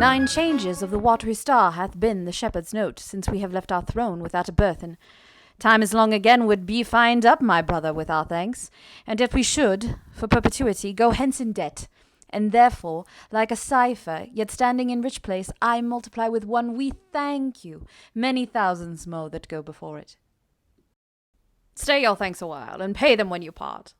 9 changes of the watery star hath been the shepherd's note, since we have left our throne without a burthen. Time is long again would be fined up, my brother, with our thanks, and yet we should, for perpetuity, go hence in debt. And therefore, like a cipher, yet standing in rich place, I multiply with one we thank you, many thousands more that go before it. Stay your thanks a while, and pay them when you part.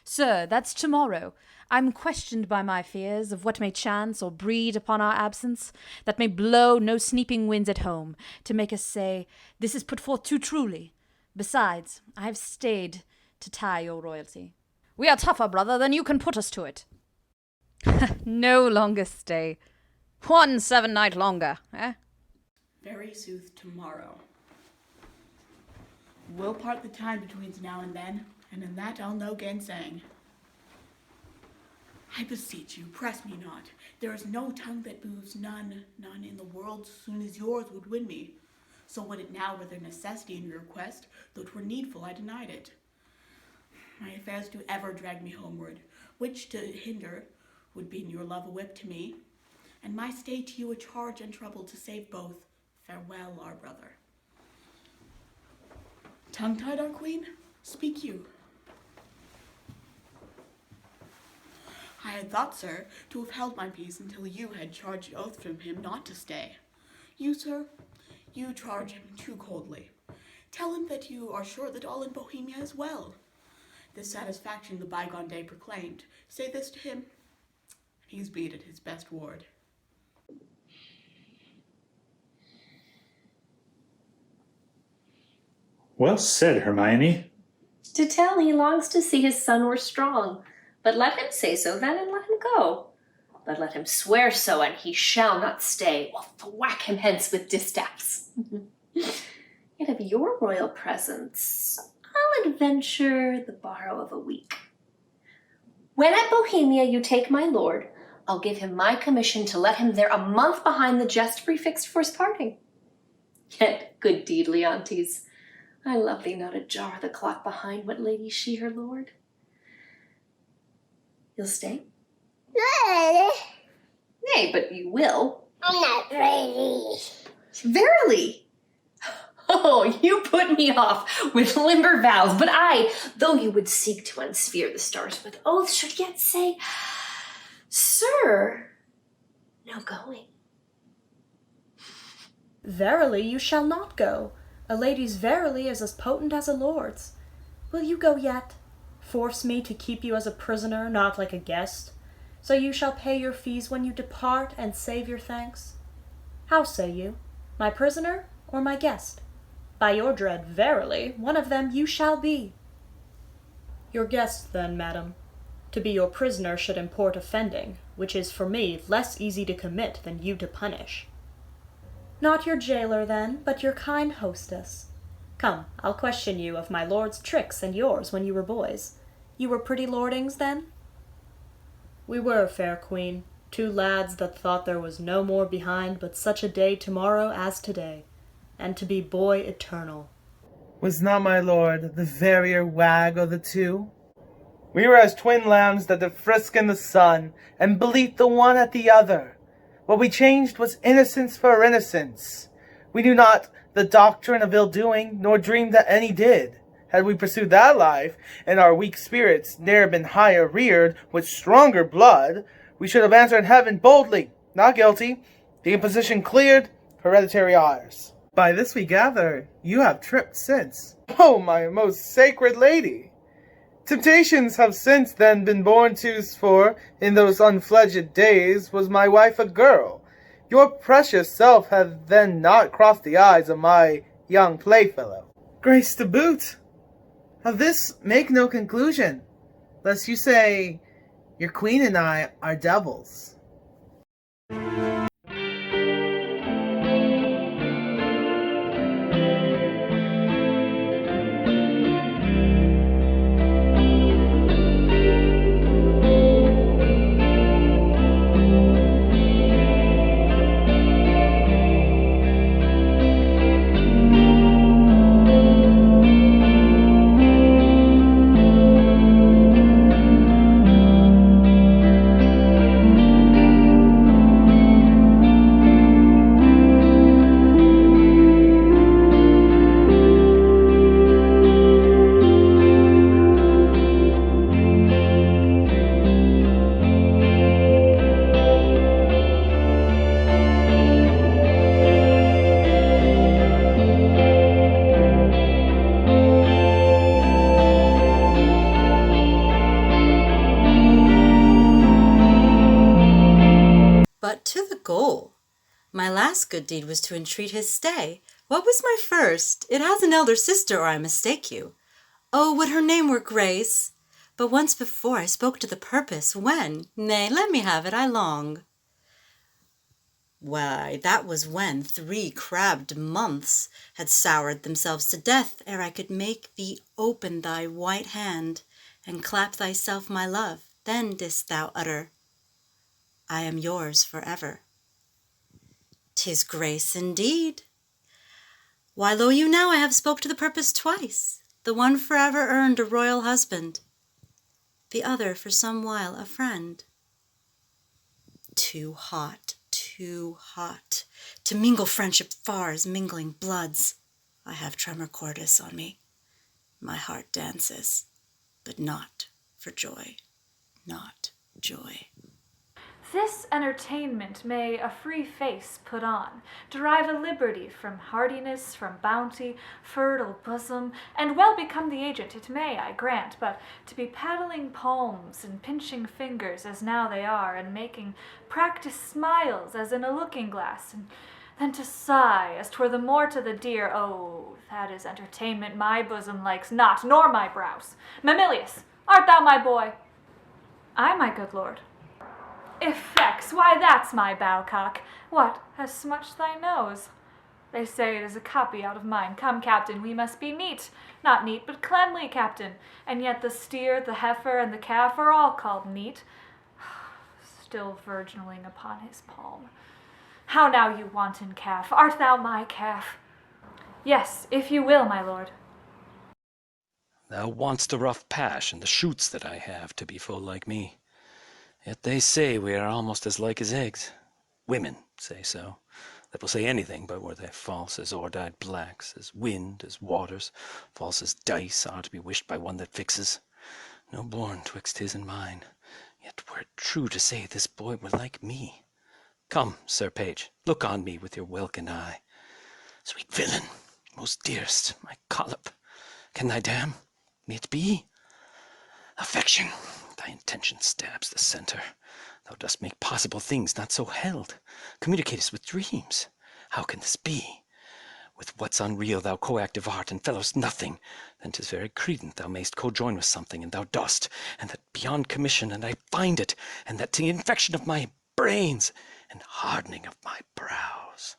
Sir, that's tomorrow. I'm questioned by my fears of what may chance or breed upon our absence, that may blow no sneaping winds at home, to make us say, this is put forth too truly. Besides, I have stayed to tie your royalty. We are tougher, brother, than you can put us to it. No longer stay. 1 7-night longer, eh? Very sooth tomorrow. We'll part the time between now and then, and in that I'll no gainsaying. I beseech you, press me not. There is no tongue that moves, none in the world, so soon as yours would win me. So would it now, whether necessity in your request, though 'twere needful I denied it. My affairs do ever drag me homeward, which to hinder would be in your love a whip to me, and my stay to you a charge and trouble to save both. Farewell, our brother. Tongue-tied, our queen? Speak you. I had thought, sir, to have held my peace until you had charged oath from him not to stay. You, sir, you charge him too coldly. Tell him that you are sure that all in Bohemia is well. This satisfaction the bygone day proclaimed. Say this to him. He's beated his best ward. Well said, Hermione. To tell he longs to see his son were strong. But let him say so then, and let him go. But let him swear so, and he shall not stay, or thwack him hence with distaffs. Yet of your royal presence, I'll adventure the borrow of a week. When at Bohemia you take my lord, I'll give him my commission to let him there a month behind the jest prefixed for his parting. Yet, good deed, Leontes, I love thee not ajar the clock behind what lady she her lord. You'll stay? No, Nay, but you will. I'm not ready. Verily. Oh, you put me off with limber vows, but I, though you would seek to unsphere the stars with oaths, should yet say, Sir, no going. Verily you shall not go. A lady's verily is as potent as a lord's. Will you go yet? Force me to keep you as a prisoner, not like a guest. So you shall pay your fees when you depart and save your thanks. How say you, my prisoner or my guest? By your dread, verily, one of them you shall be. Your guest, then, madam. To be your prisoner should import offending, which is for me less easy to commit than you to punish. Not your jailer, then, but your kind hostess. Come, I'll question you of my lord's tricks and yours when you were boys. You were pretty lordings, then? We were, fair queen, 2 lads that thought there was no more behind but such a day tomorrow as today, and to be boy eternal. Was not my lord the verier wag o' the 2? We were as twin lambs that did frisk in the sun, and bleat the one at the other. What we changed was innocence for innocence. We knew not the doctrine of ill-doing, nor dreamed that any did. Had we pursued that life, and our weak spirits ne'er been higher reared with stronger blood, we should have answered heaven boldly, not guilty, the imposition cleared, hereditary ours. By this we gather, you have tripped since. Oh, my most sacred lady! Temptations have since then been born to's, for in those unfledged days was my wife a girl. Your precious self had then not crossed the eyes of my young playfellow. Grace to boot! Of this make no conclusion, lest you say your queen and I are devils. My last good deed was to entreat his stay. What was my first? It has an elder sister, or I mistake you. Oh, would her name were Grace! But once before I spoke to the purpose. When? Nay, let me have it, I long. Why, that was when 3 crabbed months had soured themselves to death ere I could make thee open thy white hand and clap thyself my love. Then didst thou utter, I am yours for ever. 'Tis grace indeed. Why, lo you now, I have spoke to the purpose twice. The one forever earned a royal husband, the other for some while a friend. Too hot to mingle friendship far as mingling bloods. I have tremor cordis on me. My heart dances, but not for joy, not joy. This entertainment may a free face put on, derive a liberty from hardiness, from bounty, fertile bosom, and well become the agent it may, I grant, but to be paddling palms and pinching fingers as now they are, and making practised smiles as in a looking-glass, and then to sigh as 'twere the more to the dear, oh, that is entertainment my bosom likes not, nor my brows. Mamillius, art thou my boy? Ay, my good lord. Effects, why that's my bowcock. What, has smutched thy nose? They say it is a copy out of mine. Come, captain, we must be neat. Not neat, but cleanly, captain. And yet the steer, the heifer, and the calf are all called neat. Still virginaling upon his palm. How now, you wanton calf? Art thou my calf? Yes, if you will, my lord. Thou want'st a rough pash, and the shoots that I have to be full like me. Yet they say we are almost as like as eggs. Women say so. That will say anything, but were they false as ore-dyed blacks, as wind, as waters, false as dice are to be wished by one that fixes. No born twixt his and mine. Yet were it true to say this boy were like me. Come, Sir Page, look on me with your welkin eye. Sweet villain, most dearest, my collop, can thy dam may it be? Affection, thy intention stabs the centre. Thou dost make possible things not so held, communicatest with dreams. How can this be? With what's unreal thou coactive art, and fellowst nothing, then 'tis very credent thou mayst cojoin with something, and thou dost, and that beyond commission, and I find it, and that to the infection of my brains, and hardening of my brows.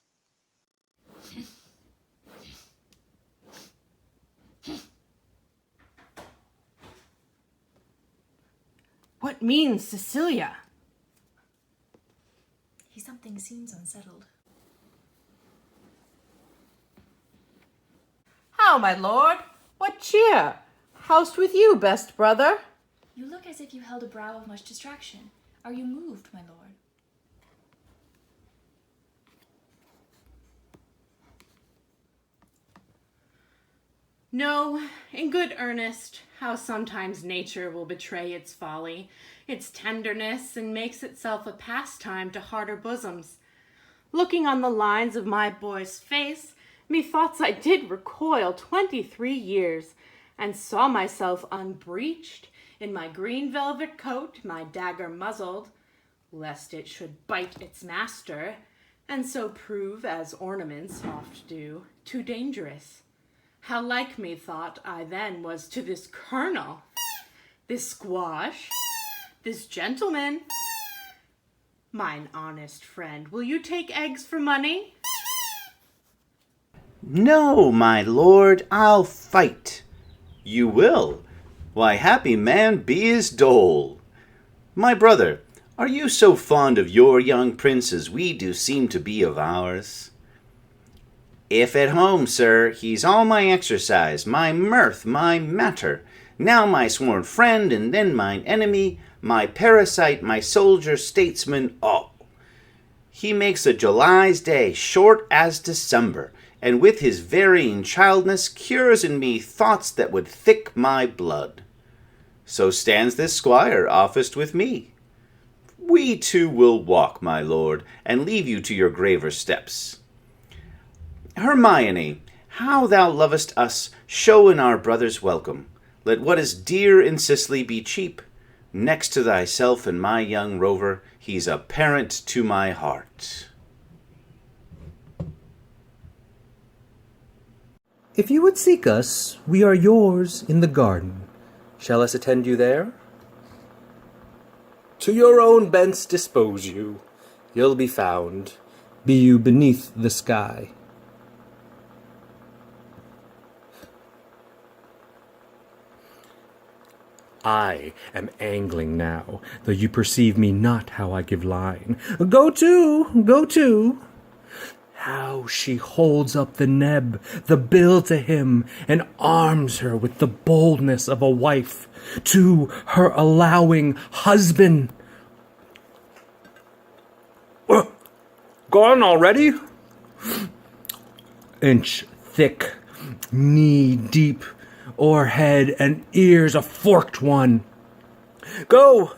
What means Sicilia? Something seems unsettled. How, my lord? What cheer? How's with you, best brother? You look as if you held a brow of much distraction. Are you moved, my lord? No, in good earnest, how sometimes nature will betray its folly, its tenderness, and makes itself a pastime to harder bosoms. Looking on the lines of my boy's face, methoughts I did recoil 23 years, and saw myself unbreeched, in my green velvet coat, my dagger muzzled, lest it should bite its master, and so prove, as ornaments oft do, too dangerous. How like me thought I then was to this colonel, this squash, this gentleman. Mine honest friend, will you take eggs for money? No, my lord, I'll fight. You will? Why, happy man be his dole. My brother, are you so fond of your young prince as we do seem to be of ours? If at home, sir, he's all my exercise, my mirth, my matter, now my sworn friend, and then mine enemy, my parasite, my soldier, statesman, all. He makes a July's day short as December, and with his varying childness cures in me thoughts that would thick my blood. So stands this squire offaced with me. We two will walk, my lord, and leave you to your graver steps. Hermione, how thou lovest us, show in our brother's welcome. Let what is dear in Sicily be cheap. Next to thyself and my young rover, he's a parent to my heart. If you would seek us, we are yours in the garden. Shall us attend you there? To your own bents dispose you. You'll be found, be you beneath the sky. I am angling now, though you perceive me not how I give line. Go to, go to. How she holds up the neb, the bill to him, and arms her with the boldness of a wife to her allowing husband. Gone already? Inch thick, knee deep, o'er head and ears a forked one. Go,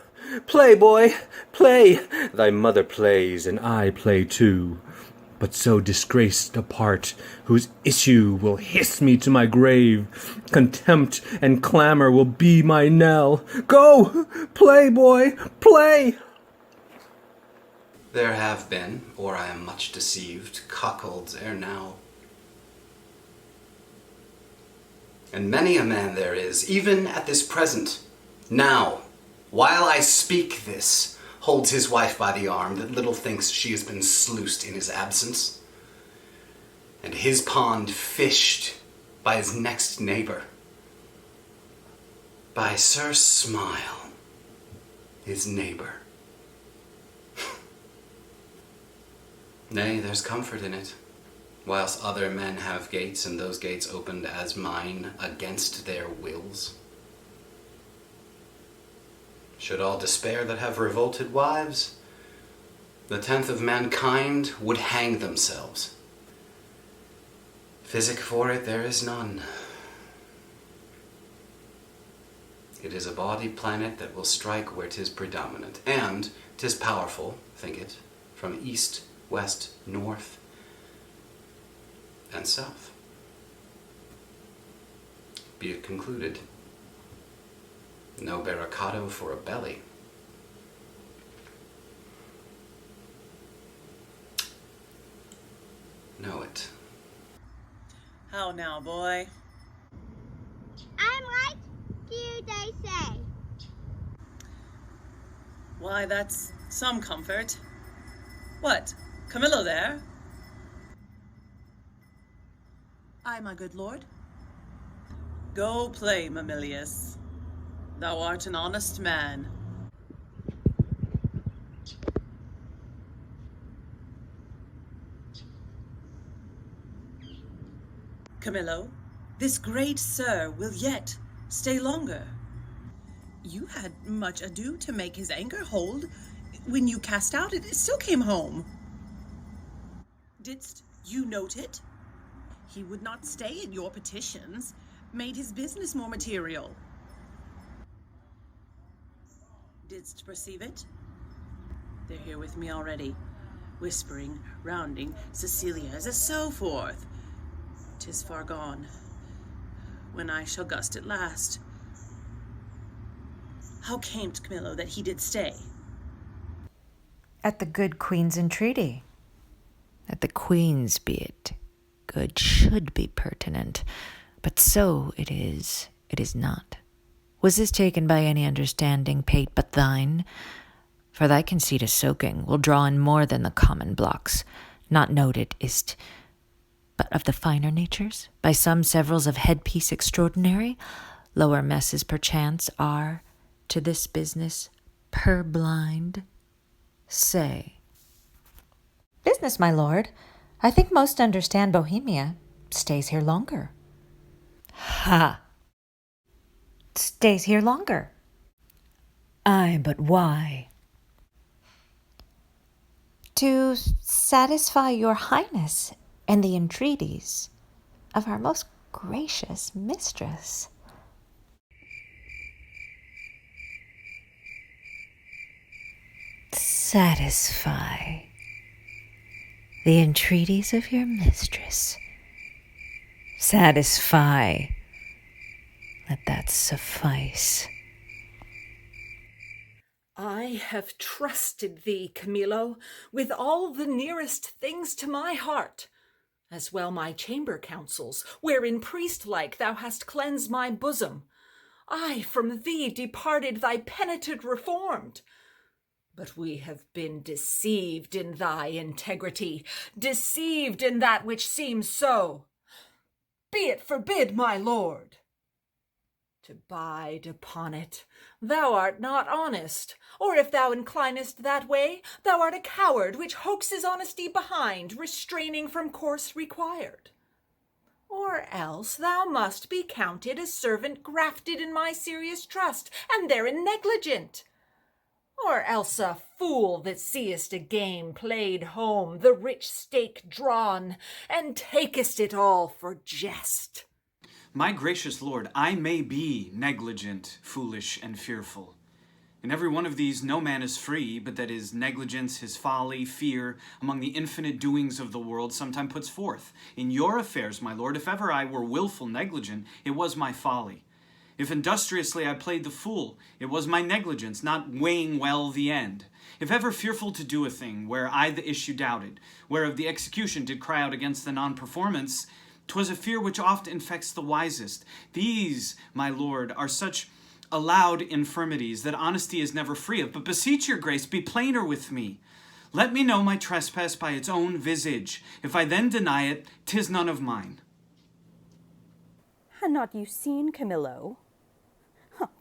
play, boy, play. Thy mother plays, and I play too. But so disgraced a part, whose issue will hiss me to my grave. Contempt and clamor will be my knell. Go, play, boy, play. There have been, or I am much deceived, cuckolds ere now. And many a man there is, even at this present, now, while I speak this, holds his wife by the arm that little thinks she has been sluiced in his absence, and his pond fished by his next neighbor, by Sir Smile, his neighbor. Nay, there's comfort in it, whilst other men have gates, and those gates opened as mine against their wills. Should all despair that have revolted wives, the 10th of mankind would hang themselves. Physic for it there is none. It is a body planet that will strike where 'tis predominant, and 'tis powerful, think it, from east, west, north, and south. Be it concluded, no barricado for a belly. Know it. How now, boy? I'm right, do they say? Why, that's some comfort. What, Camillo there? Aye, my good lord. Go play, Mamillius. Thou art an honest man. Camillo, this great sir will yet stay longer. You had much ado to make his anger hold. When you cast out, it still came home. Didst you note it? He would not stay at your petitions, made his business more material. Didst perceive it? They're here with me already, whispering, rounding Sicilia's, and so forth. 'Tis far gone, when I shall gust at last. How came't, Camillo, that he did stay? At the good queen's entreaty. At the queen's be it. Good should be pertinent, but so it is not. Was this taken by any understanding, Pate, but thine? For thy conceit a soaking will draw in more than the common blocks, not noted is't, but of the finer natures, by some severals of headpiece extraordinary, lower messes perchance are to this business purblind. Say. Business, my lord. I think most understand Bohemia stays here longer. Ha! Stays here longer. Aye, but why? To satisfy your highness and the entreaties of our most gracious mistress. Satisfy the entreaties of your mistress. Satisfy. Let that suffice. I have trusted thee, Camillo, with all the nearest things to my heart, as well my chamber councils, wherein priest-like thou hast cleansed my bosom. I from thee departed thy penitent reformed. But we have been deceived in thy integrity, deceived in that which seems so. Be it forbid, my lord. To bide upon it, thou art not honest, or if thou inclinest that way, thou art a coward which hoaxes honesty behind, restraining from course required. Or else thou must be counted a servant grafted in my serious trust, and therein negligent. Or else a fool that seest a game played home, the rich stake drawn, and takest it all for jest. My gracious lord, I may be negligent, foolish, and fearful. In every one of these no man is free, but that his negligence, his folly, fear, among the infinite doings of the world, sometime puts forth. In your affairs, my lord, if ever I were wilful negligent, it was my folly. If industriously I played the fool, it was my negligence, not weighing well the end. If ever fearful to do a thing, where I the issue doubted, whereof the execution did cry out against the non-performance, 'twas a fear which oft infects the wisest. These, my lord, are such allowed infirmities that honesty is never free of. But beseech your grace, be plainer with me. Let me know my trespass by its own visage. If I then deny it, 'tis none of mine. Had not you seen Camillo?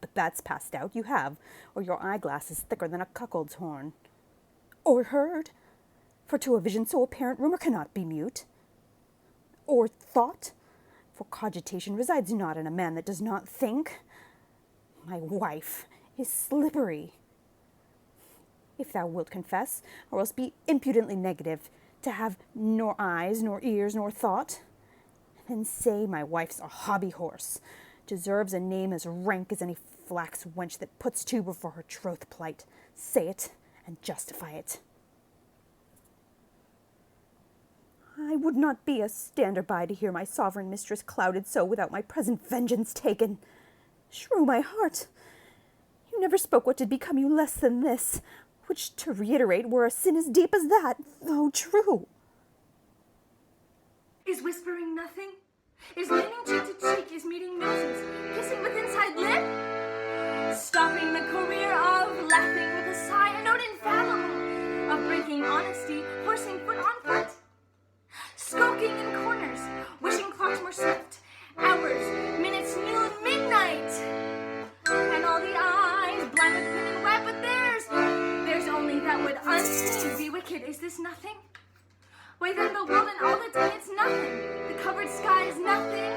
But that's passed out, you have, or your eyeglass is thicker than a cuckold's horn. Or heard, for to a vision so apparent rumour cannot be mute. Or thought, for cogitation resides not in a man that does not think. My wife is slippery. If thou wilt confess, or else be impudently negative, to have nor eyes, nor ears, nor thought, then say my wife's a hobby horse, deserves a name as rank as any flax wench that puts to before her troth plight. Say it, and justify it. I would not be a stander-by to hear my sovereign mistress clouded so without my present vengeance taken. Shrew my heart! You never spoke what did become you less than this, which, to reiterate, were a sin as deep as that, though true. Is whispering nothing? Is leaning cheek to cheek? Is meeting noses? Kissing with inside lip? Stopping the career of laughing with a sigh, a note infallible of breaking honesty, forcing foot on foot? Skulking in corners, wishing clocks more swift, hours, minutes, noon, midnight, and all the eyes blind with pin and web, but there's only that would unseen be wicked. Is this nothing? Why then the world and all its in it's nothing. The covered sky is nothing.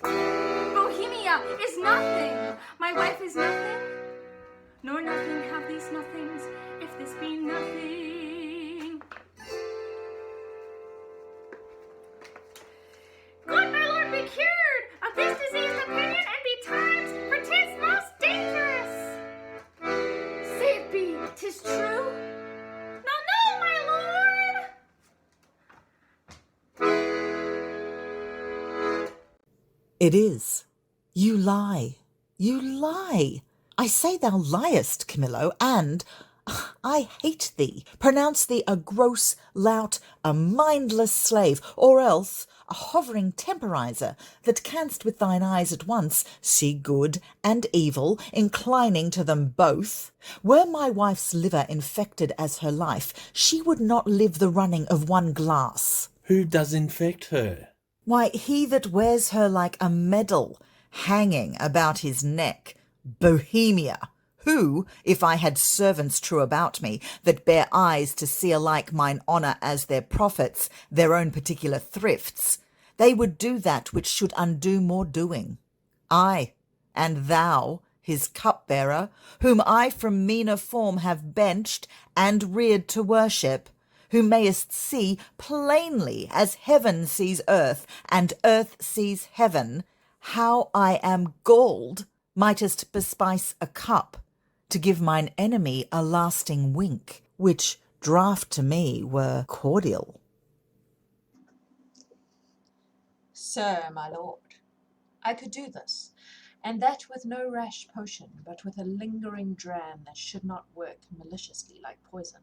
Bohemia is nothing. My wife is nothing. Nor nothing have these nothings, if this be nothing. God, my lord, be cured of this diseased opinion, and be times, for 'tis most dangerous. Say it be, 'tis true. No, my lord. It is. You lie. You lie. I say thou liest, Camillo, and I hate thee. Pronounce thee a gross lout, a mindless slave, or else a hovering temporizer, that canst with thine eyes at once see good and evil, inclining to them both. Were my wife's liver infected as her life, she would not live the running of one glass. Who does infect her? Why, he that wears her like a medal hanging about his neck, Bohemia, who, if I had servants true about me, that bear eyes to see alike mine honour as their profits, their own particular thrifts, they would do that which should undo more doing. I, and thou, his cupbearer, whom I from meaner form have benched and reared to worship, who mayest see plainly as heaven sees earth, and earth sees heaven, how I am galled, mightest bespice a cup, to give mine enemy a lasting wink, which draught to me were cordial. Sir, my lord, I could do this, and that with no rash potion, but with a lingering dram that should not work maliciously like poison.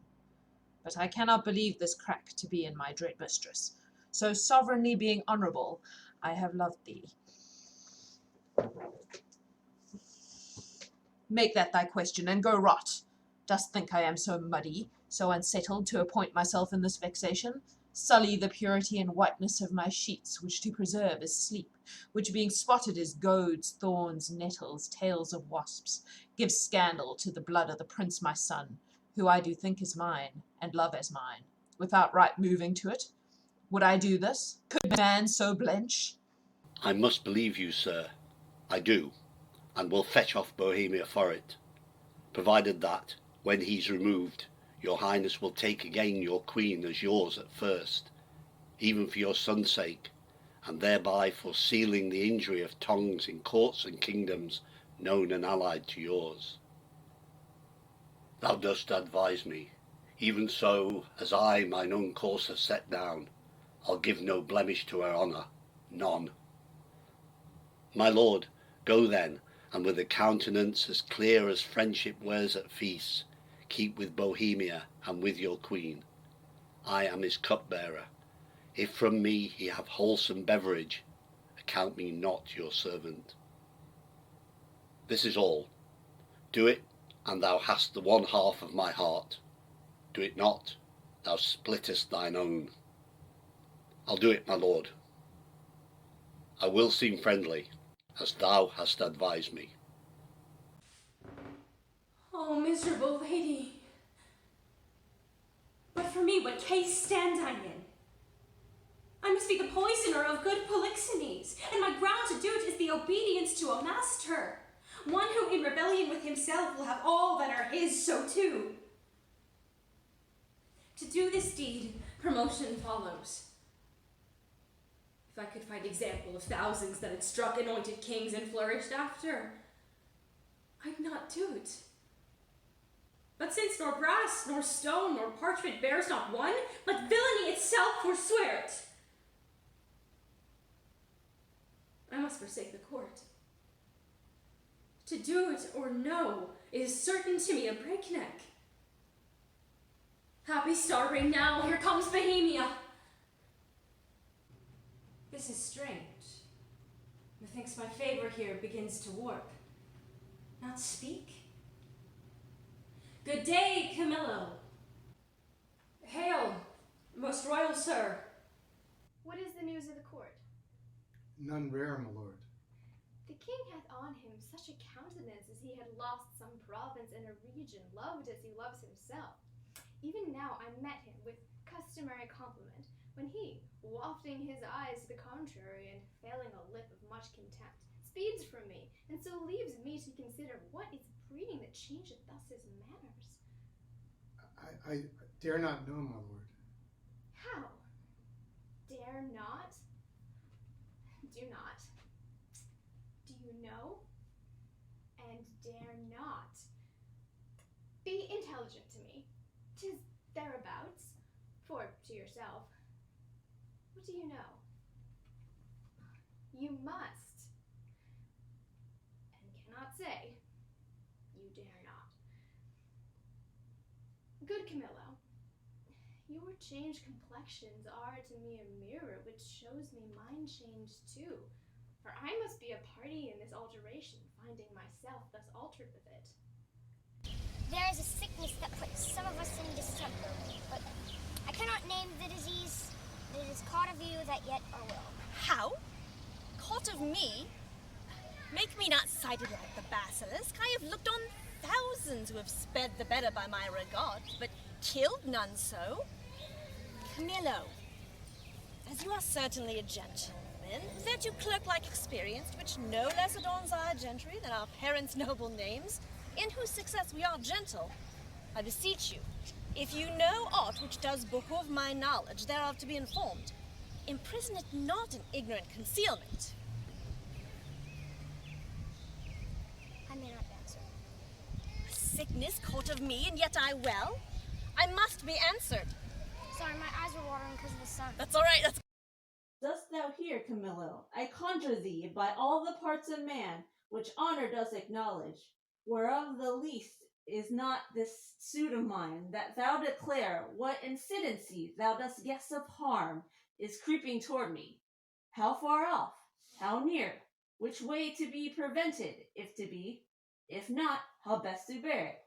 But I cannot believe this crack to be in my dread mistress, So sovereignly being honourable, I have loved thee. Make that thy question, and go rot. Dost think I am so muddy, so unsettled, to appoint myself in this vexation? Sully the purity and whiteness of my sheets, which to preserve is sleep, which being spotted is goads, thorns, nettles, tails of wasps, gives scandal to the blood of the prince my son, who I do think is mine, and love as mine, without right moving to it. Would I do this? Could man so blench? I must believe you, sir. I do, and will fetch off Bohemia for it, provided that, when he's removed, your highness will take again your queen as yours at first, even for your son's sake, and thereby foresealing the injury of tongues in courts and kingdoms known and allied to yours. Thou dost advise me, even so as I mine own course have set down. I'll give no blemish to her honour, none. My lord, go then, and with a countenance as clear as friendship wears at feasts, keep with Bohemia and with your queen. I am his cupbearer. If from me he have wholesome beverage, account me not your servant. This is all. Do it, and thou hast the one half of my heart. Do it not, thou splittest thine own. I'll do it, my lord. I will seem friendly, as thou hast advised me. Oh, miserable lady! But for me, what case stand I in? I must be the poisoner of good Polixenes, and my ground to do it is the obedience to a master, one who in rebellion with himself will have all that are his, so too. To do this deed, promotion follows. If I could find example of thousands that had struck anointed kings and flourished after, I'd not do it. But since nor brass, nor stone, nor parchment bears not one, but villainy itself forswear it, I must forsake the court. To do it or no is certain to me a breakneck. Happy star ring now, here comes Bohemia. This is strange. Methinks my favor here begins to warp. Not speak? Good day, Camillo. Hail, most royal sir. What is the news of the court? None rare, my lord. The king hath on him such a countenance as he had lost some province in a region, loved as he loves himself. Even now I met him with customary compliment, when he, wafting his eyes to the contrary, and failing a lip of much contempt, speeds from me, and so leaves me to consider what is breeding that changeth thus his manners. I dare not know, my lord. How? Dare not? Do not. Do you know? And dare not. Be intelligent to me. 'Tis thereabouts. For to yourself. What do you know? You must. And cannot say. You dare not. Good Camillo, your changed complexions are to me a mirror which shows me mine changed too. For I must be a party in this alteration, finding myself thus altered with it. There is a sickness that puts some of us in distemper, but I cannot name the disease that is caught of you that yet are will. How? Caught of me? Make me not sighted like the basilisk. I have looked on thousands who have sped the better by my regard, but killed none so. Camillo, as you are certainly a gentleman, that you clerk-like experience, which no less adorns our gentry than our parents' noble names, in whose success we are gentle, I beseech you, if you know aught which does behove my knowledge thereof to be informed, imprison it not in ignorant concealment. I may not answer. Sickness caught of me, and yet I well? I must be answered. Sorry, my eyes were watering because of the sun. That's all right. Dost thou hear, Camillo? I conjure thee by all the parts of man, which honor does acknowledge, whereof the least is not this suit of mine, that thou declare what incidency thou dost guess of harm is creeping toward me. How far off? How near? Which way to be prevented, if to be? If not, how best to bear it?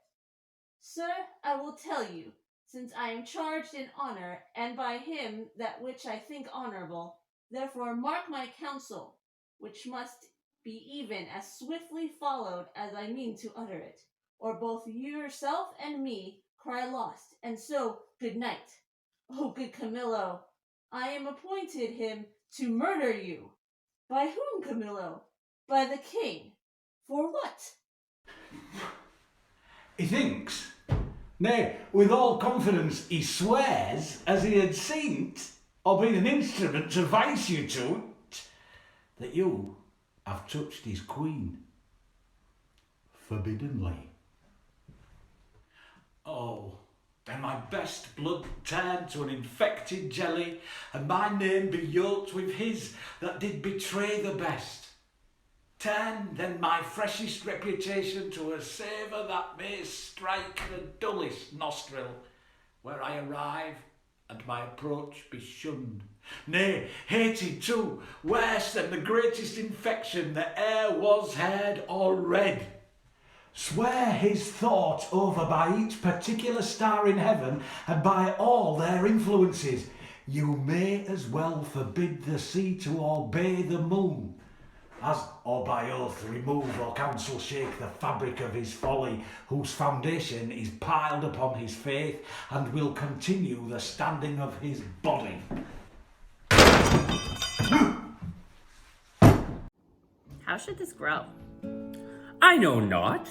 Sir, I will tell you, since I am charged in honor, and by him that which I think honorable. Therefore mark my counsel, which must be even as swiftly followed as I mean to utter it, or both yourself and me cry lost, and so good night. O good Camillo, I am appointed him to murder you. By whom, Camillo? By the king. For what? He thinks, nay, with all confidence he swears, as he had seen't, or been an instrument to vice you to't, that you have touched his queen, forbiddenly. Oh, then my best blood turn to an infected jelly, and my name be yoked with his that did betray the best. Turn then my freshest reputation to a savour that may strike the dullest nostril, where I arrive, and my approach be shunned. Nay, hated too, worse than the greatest infection that e'er was heard or read. Swear his thought over by each particular star in heaven, and by all their influences. You may as well forbid the sea to obey the moon, as, or by oath remove or counsel shake the fabric of his folly, whose foundation is piled upon his faith, and will continue the standing of his body. How should this grow? I know not,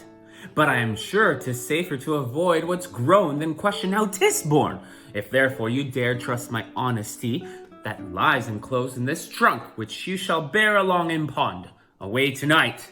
but I am sure 'tis safer to avoid what's grown than question how 'tis born. If therefore you dare trust my honesty, that lies enclosed in this trunk, which you shall bear along in pond, away tonight.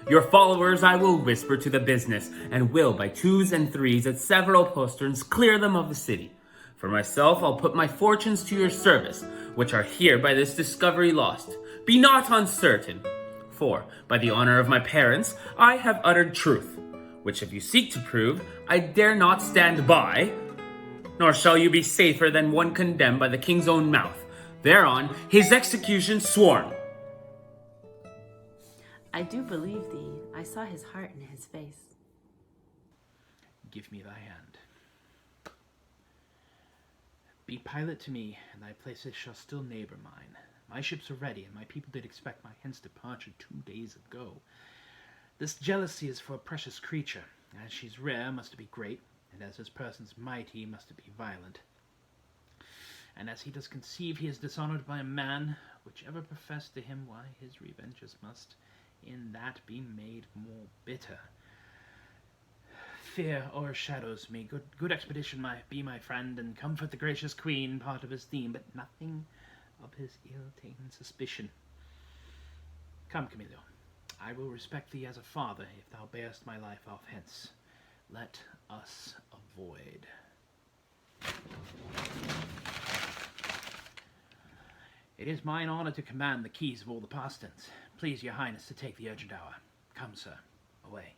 Your followers I will whisper to the business, and will by twos and threes at several posterns clear them of the city. For myself I'll put my fortunes to your service, which are here by this discovery lost. Be not uncertain, for by the honor of my parents I have uttered truth, which if you seek to prove, I dare not stand by, nor shall you be safer than one condemned by the king's own mouth, thereon his execution sworn. I do believe thee. I saw his heart in his face. Give me thy hand. Be pilot to me, and thy places shall still neighbour mine. My ships are ready, and my people did expect my hence departure 2 days ago. This jealousy is for a precious creature. As she's rare, must it be great, and as his person's mighty, must it be violent. And as he does conceive he is dishonoured by a man, whichever profess to him why his revenges must in that be made more bitter. Fear o'ershadows me. Good expedition be my friend, and comfort the gracious queen, part of his theme, but nothing of his ill-taken suspicion. Come, Camillo, I will respect thee as a father, if thou bearest my life off hence. Let us avoid. It is mine honour to command the keys of all the posterns. Please your highness to take the urgent hour. Come, sir, away.